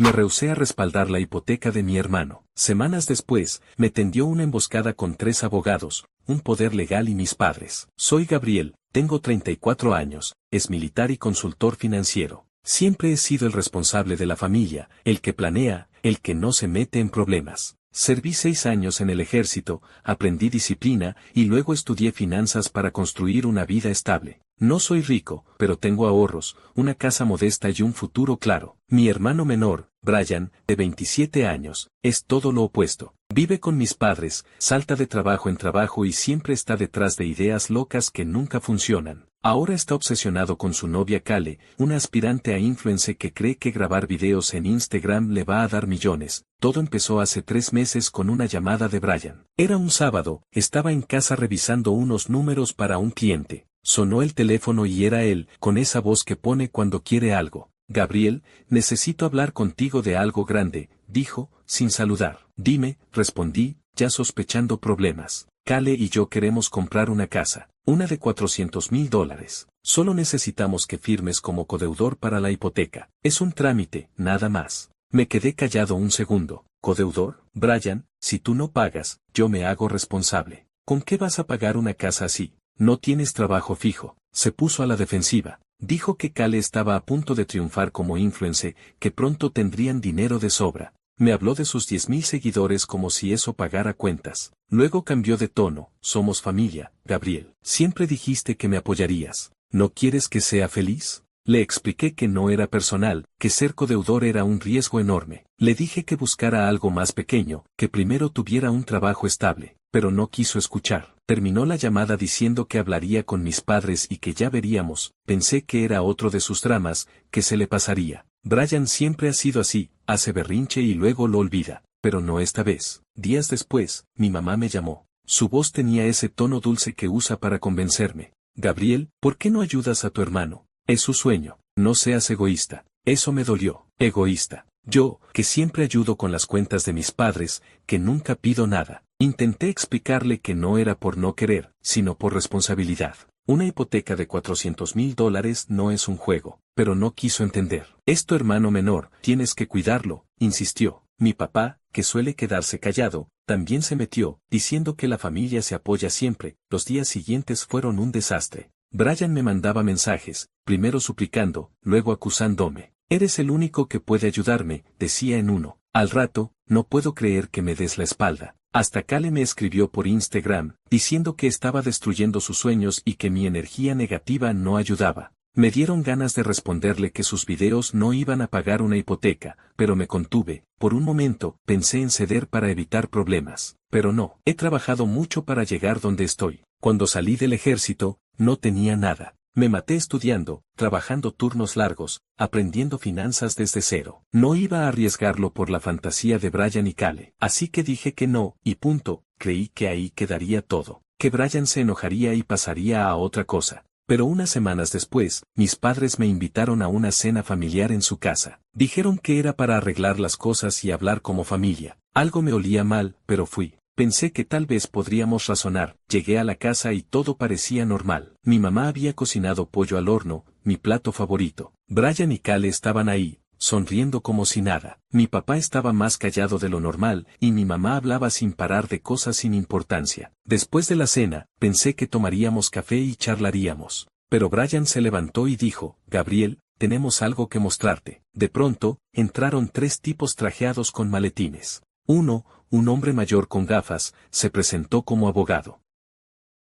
Me rehusé a respaldar la hipoteca de mi hermano. Semanas después, me tendió una emboscada con 3 abogados, un poder legal y mis padres. Soy Gabriel, tengo 34 años, es militar y consultor financiero. Siempre he sido el responsable de la familia, el que planea, el que no se mete en problemas. Serví 6 años en el ejército, aprendí disciplina y luego estudié finanzas para construir una vida estable. No soy rico, pero tengo ahorros, una casa modesta y un futuro claro. Mi hermano menor, Brian, de 27 años, es todo lo opuesto. Vive con mis padres, salta de trabajo en trabajo y siempre está detrás de ideas locas que nunca funcionan. Ahora está obsesionado con su novia Kale, una aspirante a influencer que cree que grabar videos en Instagram le va a dar millones. Todo empezó hace 3 meses con una llamada de Brian. Era un sábado, estaba en casa revisando unos números para un cliente. Sonó el teléfono y era él, con esa voz que pone cuando quiere algo. Gabriel, necesito hablar contigo de algo grande, dijo, sin saludar. Dime, respondí, ya sospechando problemas. Kale y yo queremos comprar una casa, una de $400,000. Solo necesitamos que firmes como codeudor para la hipoteca. Es un trámite, nada más. Me quedé callado un segundo. ¿Codeudor? Brian, si tú no pagas, yo me hago responsable. ¿Con qué vas a pagar una casa así? No tienes trabajo fijo. Se puso a la defensiva. Dijo que Kale estaba a punto de triunfar como influencer, que pronto tendrían dinero de sobra. Me habló de sus 10,000 seguidores como si eso pagara cuentas. Luego cambió de tono. Somos familia, Gabriel. Siempre dijiste que me apoyarías. ¿No quieres que sea feliz? Le expliqué que no era personal, que ser codeudor era un riesgo enorme. Le dije que buscara algo más pequeño, que primero tuviera un trabajo estable, pero no quiso escuchar. Terminó la llamada diciendo que hablaría con mis padres y que ya veríamos. Pensé que era otro de sus dramas, que se le pasaría. Brian siempre ha sido así, hace berrinche y luego lo olvida, pero no esta vez. Días después, mi mamá me llamó. Su voz tenía ese tono dulce que usa para convencerme. Gabriel, ¿por qué no ayudas a tu hermano? Es su sueño. No seas egoísta. Eso me dolió. Egoísta. Yo, que siempre ayudo con las cuentas de mis padres, que nunca pido nada. Intenté explicarle que no era por no querer, sino por responsabilidad. Una hipoteca de $400,000 no es un juego, pero no quiso entender. Es tu hermano menor, tienes que cuidarlo, insistió. Mi papá, que suele quedarse callado, también se metió, diciendo que la familia se apoya siempre. Los días siguientes fueron un desastre. Brian me mandaba mensajes, primero suplicando, luego acusándome. Eres el único que puede ayudarme, decía en uno. Al rato, no puedo creer que me des la espalda. Hasta Kale me escribió por Instagram, diciendo que estaba destruyendo sus sueños y que mi energía negativa no ayudaba. Me dieron ganas de responderle que sus videos no iban a pagar una hipoteca, pero me contuve. Por un momento, pensé en ceder para evitar problemas. Pero no, he trabajado mucho para llegar donde estoy. Cuando salí del ejército, no tenía nada. Me maté estudiando, trabajando turnos largos, aprendiendo finanzas desde cero. No iba a arriesgarlo por la fantasía de Brian y Kale. Así que dije que no, y punto. Creí que ahí quedaría todo. Que Brian se enojaría y pasaría a otra cosa. Pero unas semanas después, mis padres me invitaron a una cena familiar en su casa. Dijeron que era para arreglar las cosas y hablar como familia. Algo me olía mal, pero fui. Pensé que tal vez podríamos razonar. Llegué a la casa y todo parecía normal. Mi mamá había cocinado pollo al horno, mi plato favorito. Brian y Kale estaban ahí, sonriendo como si nada. Mi papá estaba más callado de lo normal, y mi mamá hablaba sin parar de cosas sin importancia. Después de la cena, pensé que tomaríamos café y charlaríamos. Pero Brian se levantó y dijo, Gabriel, tenemos algo que mostrarte. De pronto, entraron 3 tipos trajeados con maletines. Uno, un hombre mayor con gafas, se presentó como abogado.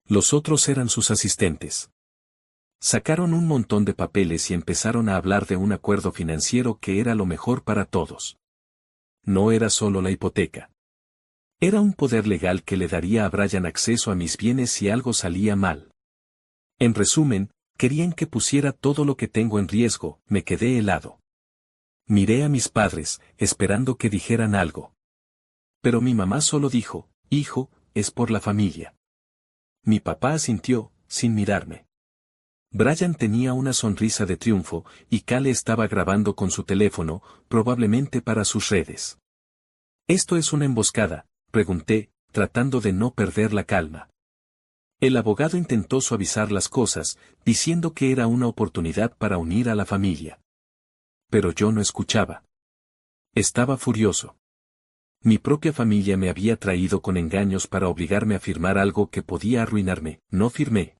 Los otros eran sus asistentes. Sacaron un montón de papeles y empezaron a hablar de un acuerdo financiero que era lo mejor para todos. No era solo la hipoteca. Era un poder legal que le daría a Brian acceso a mis bienes si algo salía mal. En resumen, querían que pusiera todo lo que tengo en riesgo. Me quedé helado. Miré a mis padres, esperando que dijeran algo. Pero mi mamá solo dijo, hijo, es por la familia. Mi papá asintió, sin mirarme. Brian tenía una sonrisa de triunfo, y Kale estaba grabando con su teléfono, probablemente para sus redes. ¿Esto es una emboscada?, pregunté, tratando de no perder la calma. El abogado intentó suavizar las cosas, diciendo que era una oportunidad para unir a la familia. Pero yo no escuchaba. Estaba furioso. Mi propia familia me había traído con engaños para obligarme a firmar algo que podía arruinarme. No firmé.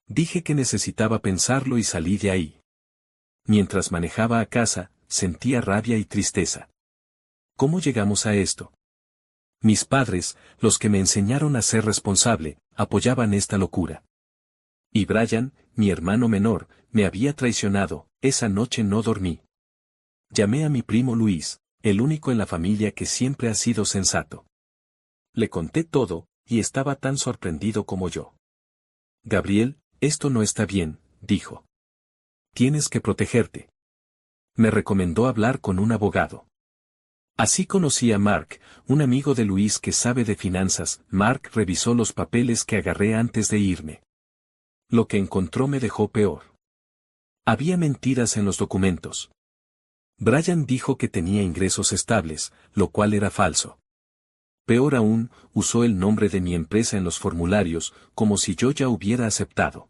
Dije que necesitaba pensarlo y salí de ahí. Mientras manejaba a casa, sentía rabia y tristeza. ¿Cómo llegamos a esto? Mis padres, los que me enseñaron a ser responsable, apoyaban esta locura. Y Brian, mi hermano menor, me había traicionado. Esa noche no dormí. Llamé a mi primo Luis, el único en la familia que siempre ha sido sensato. Le conté todo, y estaba tan sorprendido como yo. Gabriel, esto no está bien, dijo. Tienes que protegerte. Me recomendó hablar con un abogado. Así conocí a Mark, un amigo de Luis que sabe de finanzas. Mark revisó los papeles que agarré antes de irme. Lo que encontró me dejó peor. Había mentiras en los documentos. Brian dijo que tenía ingresos estables, lo cual era falso. Peor aún, usó el nombre de mi empresa en los formularios, como si yo ya hubiera aceptado.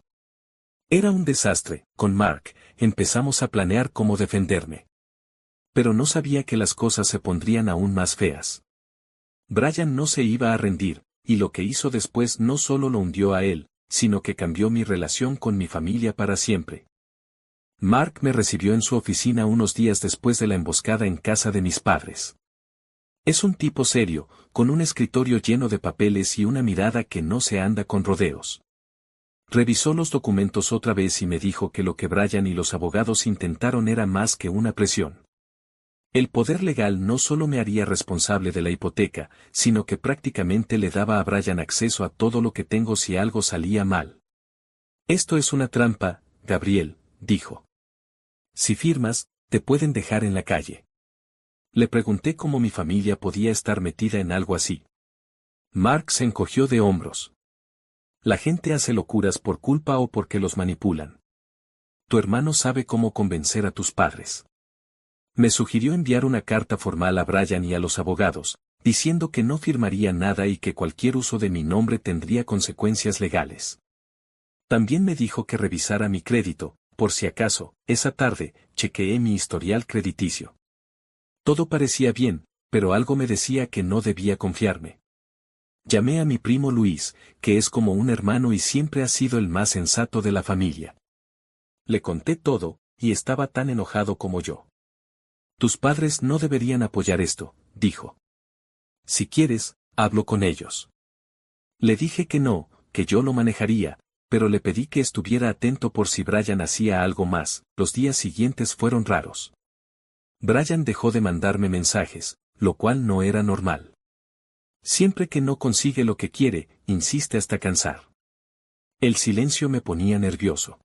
Era un desastre. Con Mark, empezamos a planear cómo defenderme. Pero no sabía que las cosas se pondrían aún más feas. Brian no se iba a rendir, y lo que hizo después no solo lo hundió a él, sino que cambió mi relación con mi familia para siempre. Mark me recibió en su oficina unos días después de la emboscada en casa de mis padres. Es un tipo serio, con un escritorio lleno de papeles y una mirada que no se anda con rodeos. Revisó los documentos otra vez y me dijo que lo que Brian y los abogados intentaron era más que una presión. El poder legal no solo me haría responsable de la hipoteca, sino que prácticamente le daba a Brian acceso a todo lo que tengo si algo salía mal. Esto es una trampa, Gabriel, dijo. Si firmas, te pueden dejar en la calle. Le pregunté cómo mi familia podía estar metida en algo así. Mark se encogió de hombros. La gente hace locuras por culpa o porque los manipulan. Tu hermano sabe cómo convencer a tus padres. Me sugirió enviar una carta formal a Brian y a los abogados, diciendo que no firmaría nada y que cualquier uso de mi nombre tendría consecuencias legales. También me dijo que revisara mi crédito, por si acaso. Esa tarde, chequeé mi historial crediticio. Todo parecía bien, pero algo me decía que no debía confiarme. Llamé a mi primo Luis, que es como un hermano y siempre ha sido el más sensato de la familia. Le conté todo, y estaba tan enojado como yo. Tus padres no deberían apoyar esto, dijo. Si quieres, hablo con ellos. Le dije que no, que yo lo manejaría, pero le pedí que estuviera atento por si Brian hacía algo más. Los días siguientes fueron raros. Brian dejó de mandarme mensajes, lo cual no era normal. Siempre que no consigue lo que quiere, insiste hasta cansar. El silencio me ponía nervioso.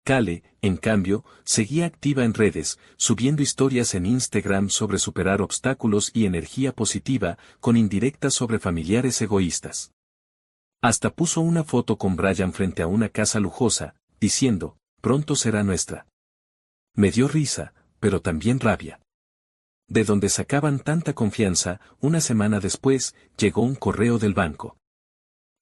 Kale, en cambio, seguía activa en redes, subiendo historias en Instagram sobre superar obstáculos y energía positiva, con indirectas sobre familiares egoístas. Hasta puso una foto con Brian frente a una casa lujosa, diciendo, pronto será nuestra. Me dio risa, pero también rabia. De donde sacaban tanta confianza, una semana después, llegó un correo del banco.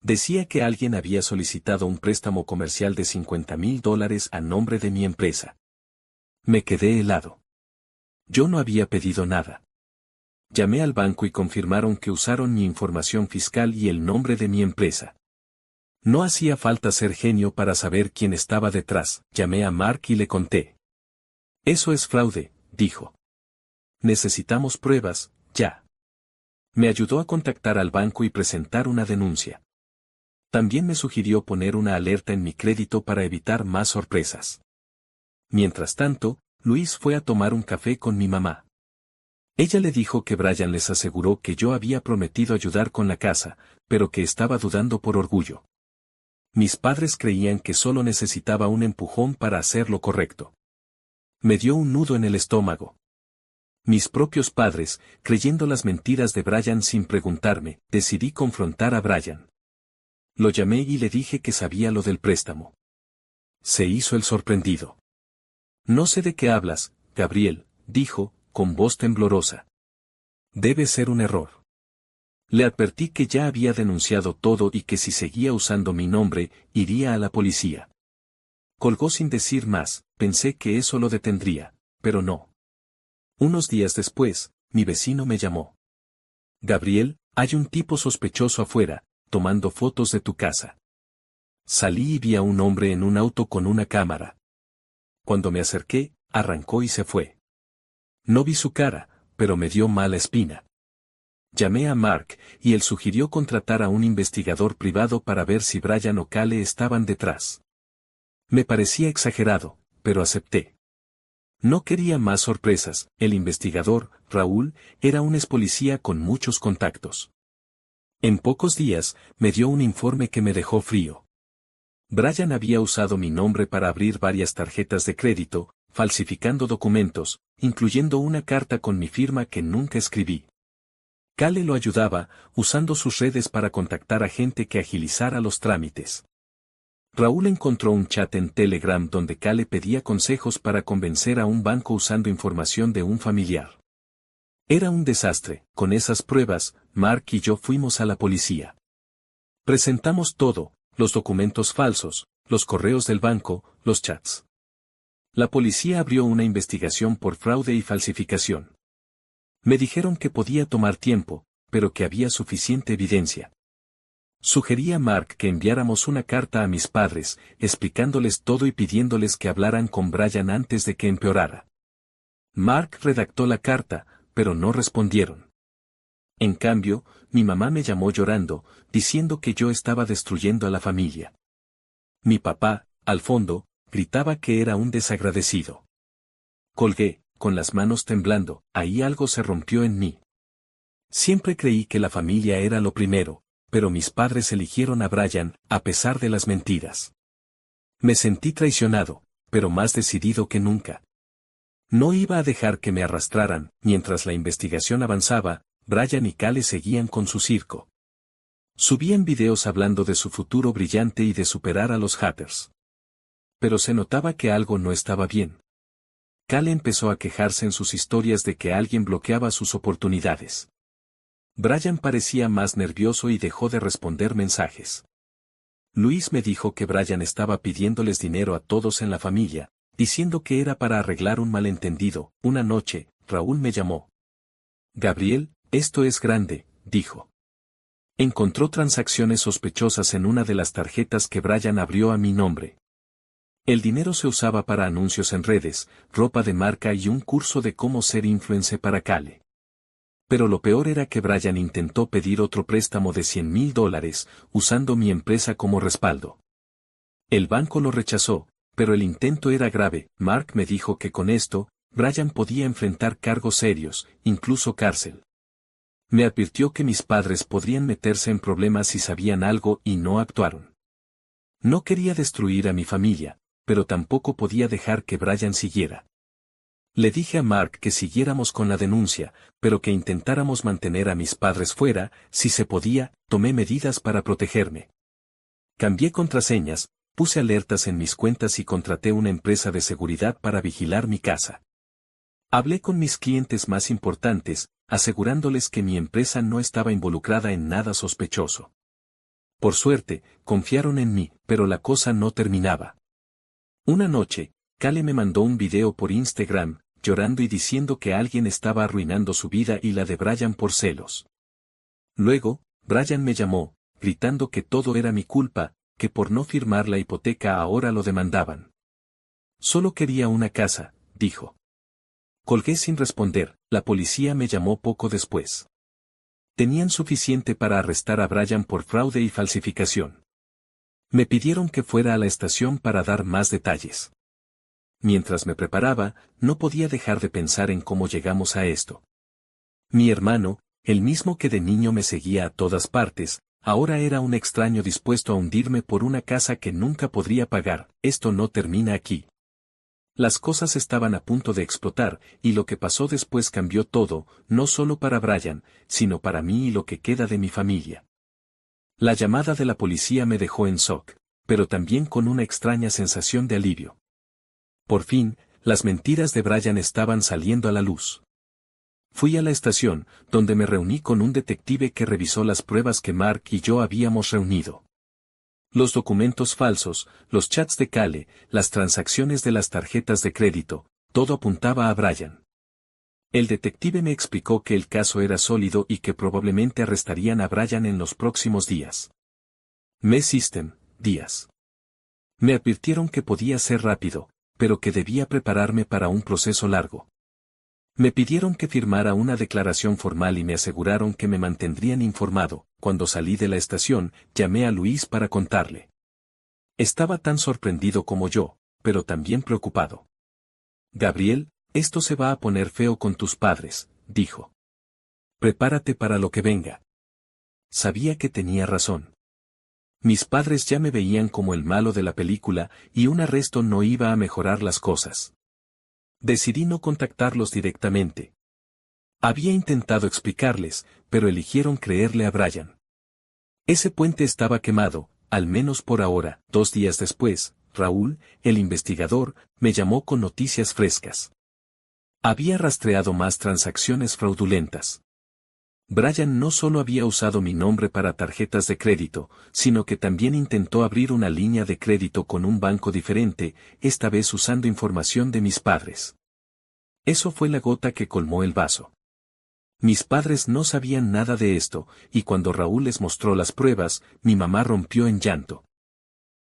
Decía que alguien había solicitado un préstamo comercial de $50,000 a nombre de mi empresa. Me quedé helado. Yo no había pedido nada. Llamé al banco y confirmaron que usaron mi información fiscal y el nombre de mi empresa. No hacía falta ser genio para saber quién estaba detrás. Llamé a Mark y le conté. Eso es fraude, dijo. Necesitamos pruebas, ya. Me ayudó a contactar al banco y presentar una denuncia. También me sugirió poner una alerta en mi crédito para evitar más sorpresas. Mientras tanto, Luis fue a tomar un café con mi mamá. Ella le dijo que Brian les aseguró que yo había prometido ayudar con la casa, pero que estaba dudando por orgullo. Mis padres creían que solo necesitaba un empujón para hacer lo correcto. Me dio un nudo en el estómago. Mis propios padres, creyendo las mentiras de Brian sin preguntarme, decidí confrontar a Brian. Lo llamé y le dije que sabía lo del préstamo. Se hizo el sorprendido. No sé de qué hablas, Gabriel, dijo, con voz temblorosa. Debe ser un error. Le advertí que ya había denunciado todo y que si seguía usando mi nombre, iría a la policía. Colgó sin decir más. Pensé que eso lo detendría, pero no. Unos días después, mi vecino me llamó. Gabriel, hay un tipo sospechoso afuera, tomando fotos de tu casa. Salí y vi a un hombre en un auto con una cámara. Cuando me acerqué, arrancó y se fue. No vi su cara, pero me dio mala espina. Llamé a Mark, y él sugirió contratar a un investigador privado para ver si Brian o Cale estaban detrás. Me parecía exagerado, pero acepté. No quería más sorpresas. El investigador, Raúl, era un expolicía con muchos contactos. En pocos días, me dio un informe que me dejó frío. Brian había usado mi nombre para abrir varias tarjetas de crédito, falsificando documentos, incluyendo una carta con mi firma que nunca escribí. Cale lo ayudaba, usando sus redes para contactar a gente que agilizara los trámites. Raúl encontró un chat en Telegram donde Cale pedía consejos para convencer a un banco usando información de un familiar. Era un desastre. Con esas pruebas, Mark y yo fuimos a la policía. Presentamos todo, los documentos falsos, los correos del banco, los chats. La policía abrió una investigación por fraude y falsificación. Me dijeron que podía tomar tiempo, pero que había suficiente evidencia. Sugerí a Mark que enviáramos una carta a mis padres, explicándoles todo y pidiéndoles que hablaran con Brian antes de que empeorara. Mark redactó la carta, pero no respondieron. En cambio, mi mamá me llamó llorando, diciendo que yo estaba destruyendo a la familia. Mi papá, al fondo, gritaba que era un desagradecido. Colgué, con las manos temblando, ahí algo se rompió en mí. Siempre creí que la familia era lo primero, pero mis padres eligieron a Brian, a pesar de las mentiras. Me sentí traicionado, pero más decidido que nunca. No iba a dejar que me arrastraran. Mientras la investigación avanzaba, Brian y Cale seguían con su circo. Subían videos hablando de su futuro brillante y de superar a los haters. Pero se notaba que algo no estaba bien. Cale empezó a quejarse en sus historias de que alguien bloqueaba sus oportunidades. Brian parecía más nervioso y dejó de responder mensajes. Luis me dijo que Brian estaba pidiéndoles dinero a todos en la familia, diciendo que era para arreglar un malentendido. Una noche, Raúl me llamó. Gabriel, esto es grande, dijo. Encontró transacciones sospechosas en una de las tarjetas que Brian abrió a mi nombre. El dinero se usaba para anuncios en redes, ropa de marca y un curso de cómo ser influencer para Cale. Pero lo peor era que Brian intentó pedir otro préstamo de $100,000, usando mi empresa como respaldo. El banco lo rechazó, pero el intento era grave. Mark me dijo que con esto, Brian podía enfrentar cargos serios, incluso cárcel. Me advirtió que mis padres podrían meterse en problemas si sabían algo y no actuaron. No quería destruir a mi familia, pero tampoco podía dejar que Brian siguiera. Le dije a Mark que siguiéramos con la denuncia, pero que intentáramos mantener a mis padres fuera. Si se podía, tomé medidas para protegerme. Cambié contraseñas, puse alertas en mis cuentas y contraté una empresa de seguridad para vigilar mi casa. Hablé con mis clientes más importantes, asegurándoles que mi empresa no estaba involucrada en nada sospechoso. Por suerte, confiaron en mí, pero la cosa no terminaba. Una noche, Cale me mandó un video por Instagram, llorando y diciendo que alguien estaba arruinando su vida y la de Brian por celos. Luego, Brian me llamó, gritando que todo era mi culpa, que por no firmar la hipoteca ahora lo demandaban. Solo quería una casa, dijo. Colgué sin responder. La policía me llamó poco después. Tenían suficiente para arrestar a Brian por fraude y falsificación. Me pidieron que fuera a la estación para dar más detalles. Mientras me preparaba, no podía dejar de pensar en cómo llegamos a esto. Mi hermano, el mismo que de niño me seguía a todas partes, ahora era un extraño dispuesto a hundirme por una casa que nunca podría pagar. Esto no termina aquí. Las cosas estaban a punto de explotar, y lo que pasó después cambió todo, no solo para Brian, sino para mí y lo que queda de mi familia. La llamada de la policía me dejó en shock, pero también con una extraña sensación de alivio. Por fin, las mentiras de Brian estaban saliendo a la luz. Fui a la estación, donde me reuní con un detective que revisó las pruebas que Mark y yo habíamos reunido. Los documentos falsos, los chats de Cale, las transacciones de las tarjetas de crédito, todo apuntaba a Brian. El detective me explicó que el caso era sólido y que probablemente arrestarían a Brian en los próximos días. Días. Me advirtieron que podía ser rápido, pero que debía prepararme para un proceso largo. Me pidieron que firmara una declaración formal y me aseguraron que me mantendrían informado. Cuando salí de la estación, llamé a Luis para contarle. Estaba tan sorprendido como yo, pero también preocupado. Gabriel, esto se va a poner feo con tus padres, dijo. Prepárate para lo que venga. Sabía que tenía razón. Mis padres ya me veían como el malo de la película y un arresto no iba a mejorar las cosas. Decidí no contactarlos directamente. Había intentado explicarles, pero eligieron creerle a Brian. Ese puente estaba quemado, al menos por ahora. 2 días después, Raúl, el investigador, me llamó con noticias frescas. Había rastreado más transacciones fraudulentas. Brian no solo había usado mi nombre para tarjetas de crédito, sino que también intentó abrir una línea de crédito con un banco diferente, esta vez usando información de mis padres. Eso fue la gota que colmó el vaso. Mis padres no sabían nada de esto, y cuando Raúl les mostró las pruebas, mi mamá rompió en llanto.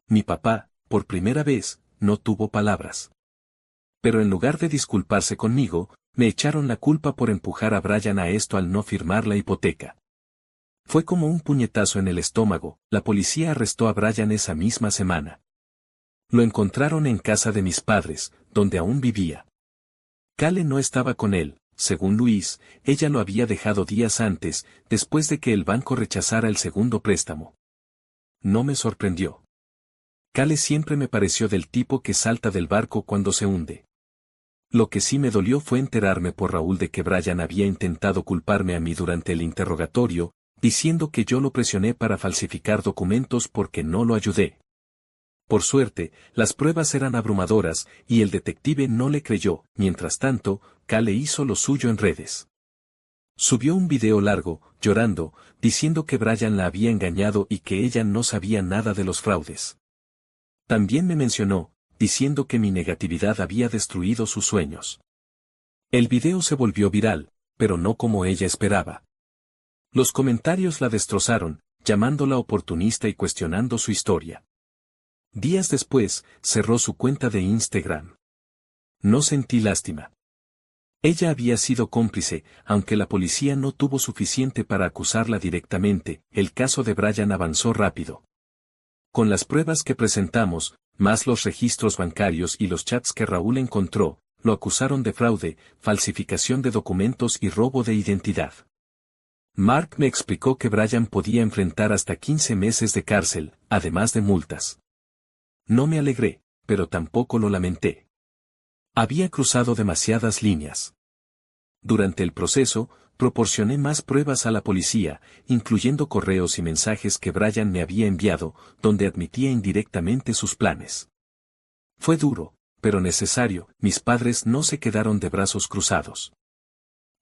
Mi papá, por primera vez, no tuvo palabras. Pero en lugar de disculparse conmigo, me echaron la culpa por empujar a Brian a esto al no firmar la hipoteca. Fue como un puñetazo en el estómago. La policía arrestó a Brian esa misma semana. Lo encontraron en casa de mis padres, donde aún vivía. Kale no estaba con él, según Luis, ella lo había dejado días antes, después de que el banco rechazara el segundo préstamo. No me sorprendió. Kale siempre me pareció del tipo que salta del barco cuando se hunde. Lo que sí me dolió fue enterarme por Raúl de que Brian había intentado culparme a mí durante el interrogatorio, diciendo que yo lo presioné para falsificar documentos porque no lo ayudé. Por suerte, las pruebas eran abrumadoras y el detective no le creyó. Mientras tanto, Kale hizo lo suyo en redes. Subió un video largo, llorando, diciendo que Brian la había engañado y que ella no sabía nada de los fraudes. También me mencionó, diciendo que mi negatividad había destruido sus sueños. El video se volvió viral, pero no como ella esperaba. Los comentarios la destrozaron, llamándola oportunista y cuestionando su historia. Días después, cerró su cuenta de Instagram. No sentí lástima. Ella había sido cómplice, aunque la policía no tuvo suficiente para acusarla directamente. El caso de Brian avanzó rápido. Con las pruebas que presentamos, más los registros bancarios y los chats que Raúl encontró, lo acusaron de fraude, falsificación de documentos y robo de identidad. Mark me explicó que Brian podía enfrentar hasta 15 meses de cárcel, además de multas. No me alegré, pero tampoco lo lamenté. Había cruzado demasiadas líneas. Durante el proceso, proporcioné más pruebas a la policía, incluyendo correos y mensajes que Brian me había enviado, donde admitía indirectamente sus planes. Fue duro, pero necesario. Mis padres no se quedaron de brazos cruzados.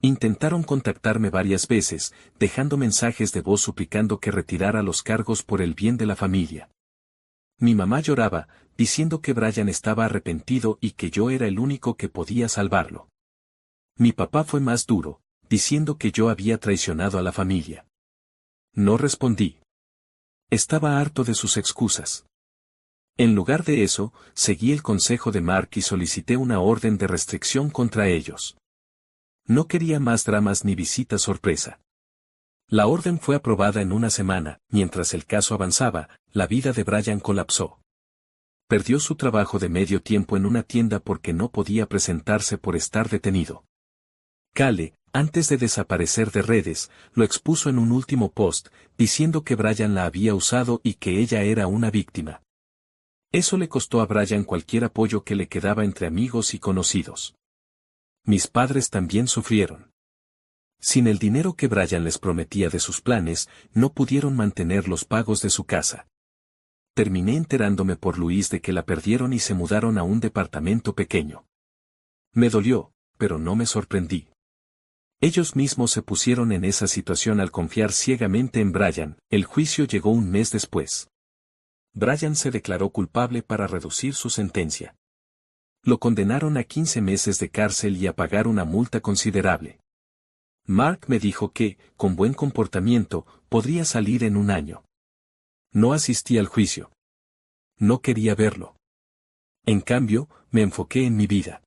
Intentaron contactarme varias veces, dejando mensajes de voz suplicando que retirara los cargos por el bien de la familia. Mi mamá lloraba, diciendo que Brian estaba arrepentido y que yo era el único que podía salvarlo. Mi papá fue más duro, diciendo que yo había traicionado a la familia. No respondí. Estaba harto de sus excusas. En lugar de eso, seguí el consejo de Mark y solicité una orden de restricción contra ellos. No quería más dramas ni visitas sorpresa. La orden fue aprobada en una semana. Mientras el caso avanzaba, la vida de Brian colapsó. Perdió su trabajo de medio tiempo en una tienda porque no podía presentarse por estar detenido. Kale, antes de desaparecer de redes, lo expuso en un último post, diciendo que Brian la había usado y que ella era una víctima. Eso le costó a Brian cualquier apoyo que le quedaba entre amigos y conocidos. Mis padres también sufrieron. Sin el dinero que Brian les prometía de sus planes, no pudieron mantener los pagos de su casa. Terminé enterándome por Luis de que la perdieron y se mudaron a un departamento pequeño. Me dolió, pero no me sorprendí. Ellos mismos se pusieron en esa situación al confiar ciegamente en Brian. El juicio llegó un mes después. Brian se declaró culpable para reducir su sentencia. Lo condenaron a 15 meses de cárcel y a pagar una multa considerable. Mark me dijo que, con buen comportamiento, podría salir en un año. No asistí al juicio. No quería verlo. En cambio, me enfoqué en mi vida.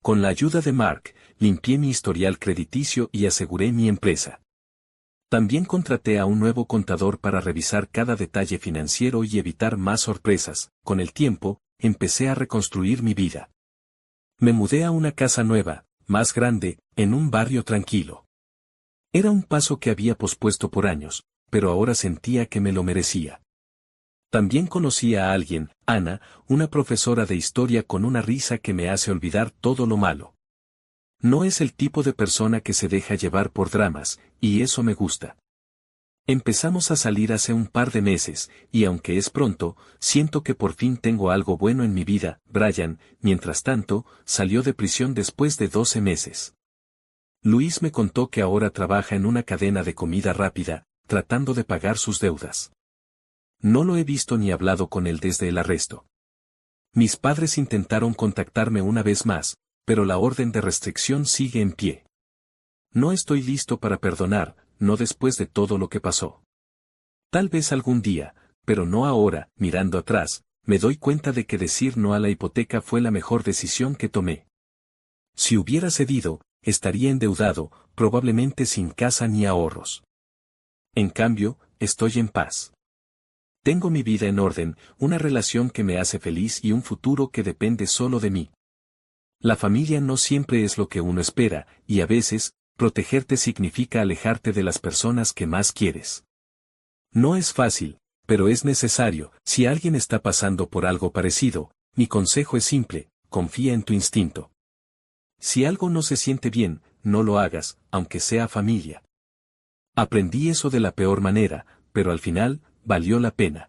Con la ayuda de Mark, limpié mi historial crediticio y aseguré mi empresa. También contraté a un nuevo contador para revisar cada detalle financiero y evitar más sorpresas. Con el tiempo, empecé a reconstruir mi vida. Me mudé a una casa nueva, más grande, en un barrio tranquilo. Era un paso que había pospuesto por años, pero ahora sentía que me lo merecía. También conocí a alguien, Ana, una profesora de historia con una risa que me hace olvidar todo lo malo. No es el tipo de persona que se deja llevar por dramas, y eso me gusta. Empezamos a salir hace un par de meses, y aunque es pronto, siento que por fin tengo algo bueno en mi vida. Brian, mientras tanto, salió de prisión después de 12 meses. Luis me contó que ahora trabaja en una cadena de comida rápida, tratando de pagar sus deudas. No lo he visto ni hablado con él desde el arresto. Mis padres intentaron contactarme una vez más, pero la orden de restricción sigue en pie. No estoy listo para perdonar, no después de todo lo que pasó. Tal vez algún día, pero no ahora. Mirando atrás, me doy cuenta de que decir no a la hipoteca fue la mejor decisión que tomé. Si hubiera cedido, estaría endeudado, probablemente sin casa ni ahorros. En cambio, estoy en paz. Tengo mi vida en orden, una relación que me hace feliz y un futuro que depende solo de mí. La familia no siempre es lo que uno espera, y a veces, protegerte significa alejarte de las personas que más quieres. No es fácil, pero es necesario. Si alguien está pasando por algo parecido, mi consejo es simple: confía en tu instinto. Si algo no se siente bien, no lo hagas, aunque sea familia. Aprendí eso de la peor manera, pero al final, valió la pena.